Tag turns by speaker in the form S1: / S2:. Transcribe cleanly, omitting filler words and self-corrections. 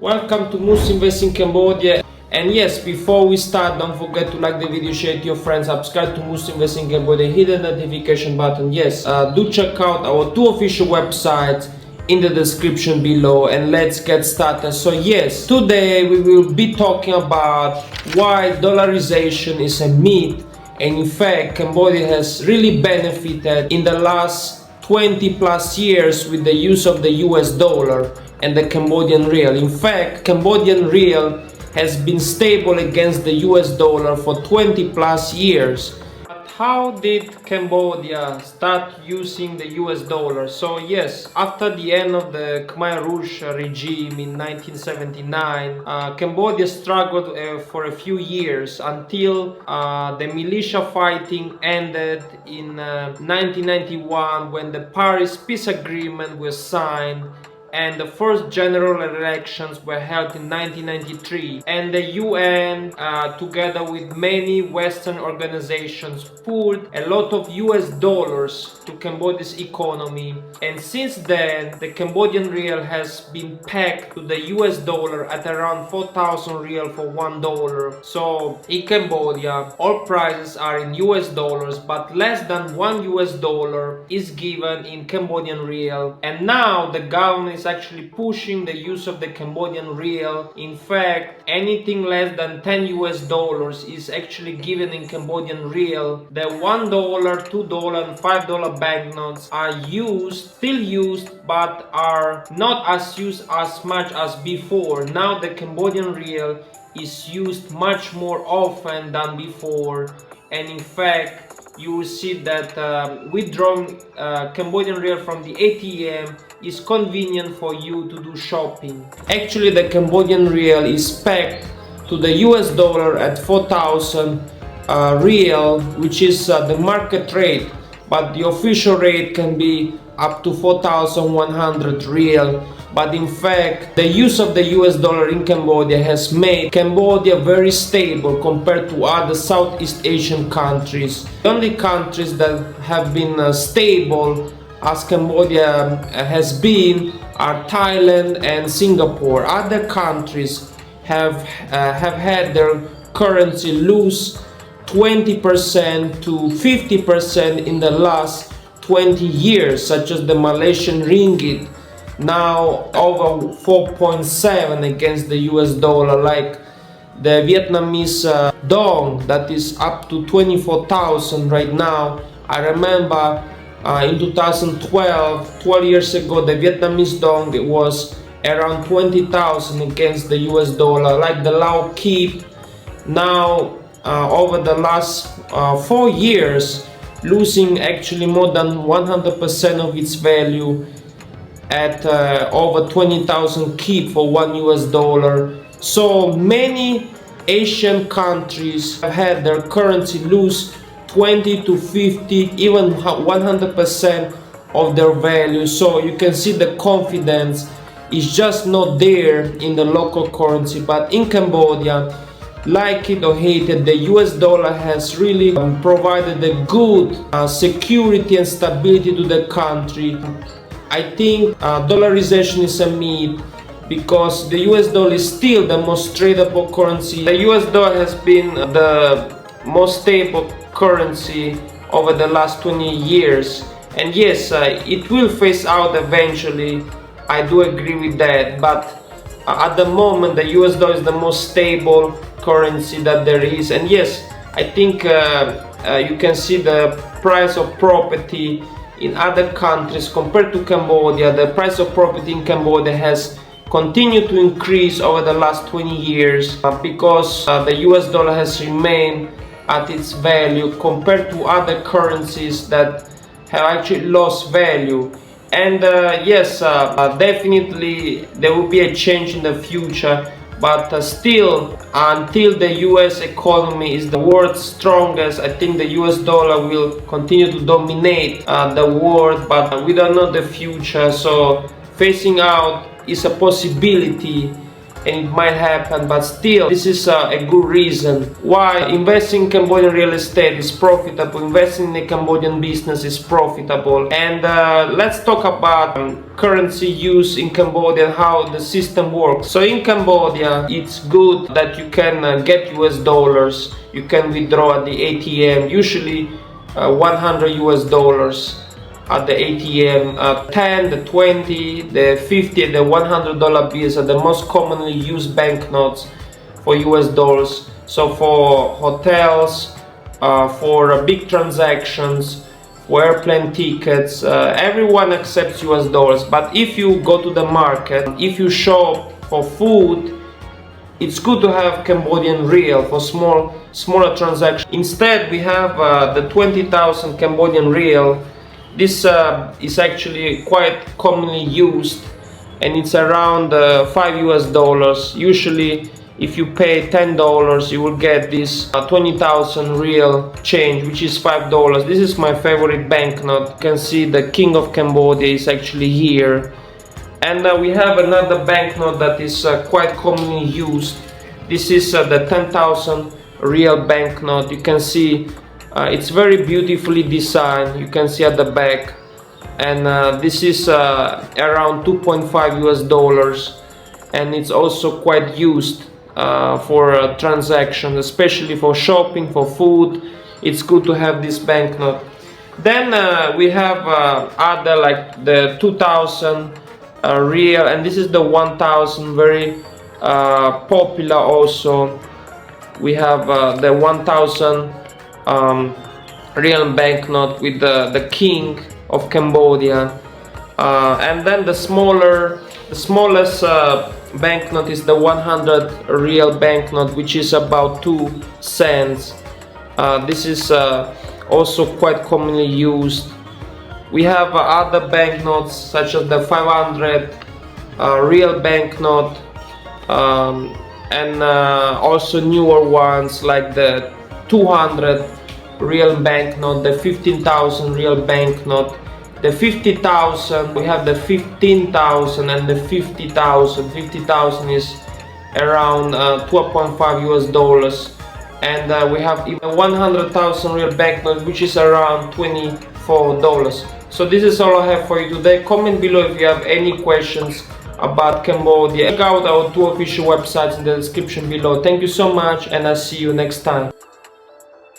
S1: Welcome to Must Invest in Cambodia. And yes, before we start, don't forget to like the video, share it to your friends, subscribe to Must Invest in Cambodia, hit the notification button. Yes, do check out our two official websites in the description below, and let's get started. So yes, today we will be talking about why dollarization is a myth, and in fact Cambodia has really benefited in the last 20 plus years with the use of the US dollar and the Cambodian Riel. In fact, Cambodian Riel has been stable against the US dollar for 20 plus years. But how did Cambodia start using the US dollar? So yes, after the end of the Khmer Riel regime in 1979, Cambodia struggled for a few years until the militia fighting ended in 1991 when the Paris Peace Agreement was signed, and the first general elections were held in 1993, and the UN together with many Western organizations poured a lot of US dollars to Cambodia's economy, and since then the Cambodian Riel has been pegged to the US dollar at around 4,000 Riel for $1. So in Cambodia all prices are in US dollars, but less than $1 is given in Cambodian Riel, and now the government is actually pushing the use of the Cambodian Riel. In fact, anything less than $10 is actually given in Cambodian Riel. The $1, $2 and $5 banknotes are still used, but are not as used as much as before. Now the Cambodian Riel is used much more often than before, and in fact you will see that withdrawing Cambodian Riel from the ATM is convenient for you to do shopping. Actually, the Cambodian Riel is pegged to the US dollar at 4,000 Riel, which is the market rate, but the official rate can be up to 4,100 Riel. But in fact, the use of the US dollar in Cambodia has made Cambodia very stable compared to other Southeast Asian countries. The only countries that have been stable as Cambodia has been are Thailand and Singapore. Other countries have had their currency lose 20% to 50% in the last 20 years, such as the Malaysian Ringgit, now over 4.7 against the US dollar, like the Vietnamese Dong that is up to 24,000 right now. I remember in 2012, 12 years ago, the Vietnamese Dong, it was around 20,000 against the US dollar, like the Lao Kip. Now over the last 4 years, losing actually more than 100% of its value at over 20,000 Kip for $1. So many Asian countries have had their currency lose 20 to 50, even 100% of their value. So you can see the confidence is just not there in the local currency. But in Cambodia, like it or hate it, the US dollar has really provided a good security and stability to the country. I think dollarization is a myth, because the US dollar is still the most tradable currency. The US dollar has been the most stable currency over the last 20 years, and yes, it will phase out eventually. I do agree with that, but at the moment the US dollar is the most stable currency that there is. And yes, I think you can see the price of property in other countries compared to Cambodia. The price of property in Cambodia has continued to increase over the last 20 years because the US dollar has remained at its value compared to other currencies that have actually lost value. And yes, definitely there will be a change in the future, but still, until the US economy is the world's strongest, I think the US dollar will continue to dominate the world, but we don't know the future. So phasing out is a possibility, and it might happen, but still this is a good reason why investing in Cambodian real estate is profitable, investing in a Cambodian business is profitable. And let's talk about currency use in Cambodia and how the system works. So in Cambodia, it's good that you can get US dollars, you can withdraw at the ATM, usually 100 US dollars at the ATM. 10, the 20, the 50, the $100 bills are the most commonly used banknotes for US dollars. So for hotels, for big transactions, for airplane tickets, everyone accepts US dollars. But if you go to the market, if you shop for food, it's good to have Cambodian Riel for smaller transactions. Instead, we have the 20,000 Cambodian Riel. This is actually quite commonly used, and it's around 5 US dollars. Usually if you pay $10, you will get this 20,000 Riel change, which is $5. This is my favorite banknote. You can see the King of Cambodia is actually here. And we have another banknote that is quite commonly used. This is the 10,000 Riel banknote. You can see it's very beautifully designed. You can see at the back, and this is around 2.5 US dollars, and it's also quite used for transactions, especially for shopping, for food. It's good to have this banknote. Then we have other, like the 2,000 Riel, and this is the 1,000, very popular also. We have the 1,000 Riel banknote with the King of Cambodia, and then the smallest banknote is the 100 Riel banknote, which is about 2 cents. This is also quite commonly used. We have other banknotes such as the 500 Riel banknote, and also newer ones like the 200 Riel banknote, the 15,000 Riel banknote, the 50,000. We have the 15,000 and the 50,000. 50,000 is around 12.5 US dollars, and we have even 100,000 Riel banknote, which is around $24. So this is all I have for you today. Comment below if you have any questions about Cambodia. Check out our 2 official websites in the description below. Thank you so much, and I'll see you next time.